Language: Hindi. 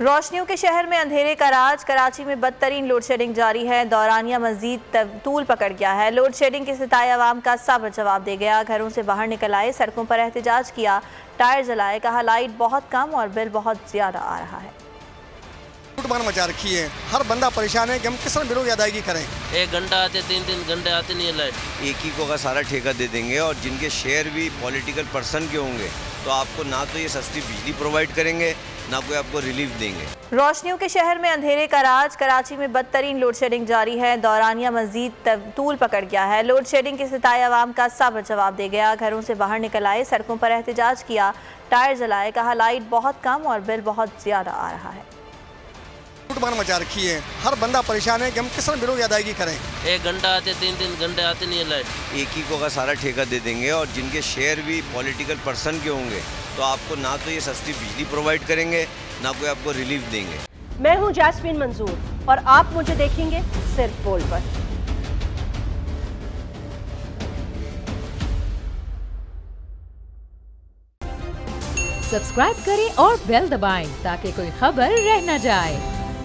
रोशनियों के शहर में अंधेरे का राज। कराची में बदतरीन लोड शेडिंग जारी है। दौरानिया मजीद तूल पकड़ गया है। लोड शेडिंग के सिताए अवाम का सब्र जवाब दे गया। घरों से बाहर निकल आए, सड़कों पर एहतजाज किया, टायर जलाए, कहा लाइट बहुत कम और बिल बहुत ज्यादा आ रहा है। लूटमार मचा रखी है, हर बंदा परेशान है कि हम किस तरह बिलों की अदायगी करें। 1 घंटा आते, 3 घंटे आते नहीं है लाइट। एक ही को का सारा ठेका दे देंगे और जिनके शेयर भी पॉलिटिकल पर्सन के होंगे तो आपको ना तो ये सस्ती बिजली प्रोवाइड करेंगे ना कोई आपको रिलीफ देंगे। रोशनियों के शहर में अंधेरे का राज। कराची में बदतरीन लोड शेडिंग जारी है। दौरानिया मजीद तूल पकड़ गया है। लोड शेडिंग के सिताए अवाम का सब्र जवाब दे गया। घरों से बाहर निकल आए, सड़कों पर एहतजाज किया, टायर जलाए, कहा लाइट बहुत कम और बिल बहुत ज्यादा आ रहा है। लूटमार मचा रखी है, हर बंदा परेशान है कि हम किस तरह बिलों की अदायगी करें। 1 घंटा आते, 3 घंटे आते नहीं है लाइट। एक ही को का सारा ठेका दे देंगे और जिनके शेयर भी पॉलिटिकल पर्सन के होंगे तो आपको ना तो ये सस्ती बिजली प्रोवाइड करेंगे ना कोई आपको रिलीफ देंगे। मैं हूं जैस्मीन मंजूर और आप मुझे देखेंगे सिर्फ बोल पर। सब्सक्राइब करें और बेल दबाएं ताकि कोई खबर रह न जाए।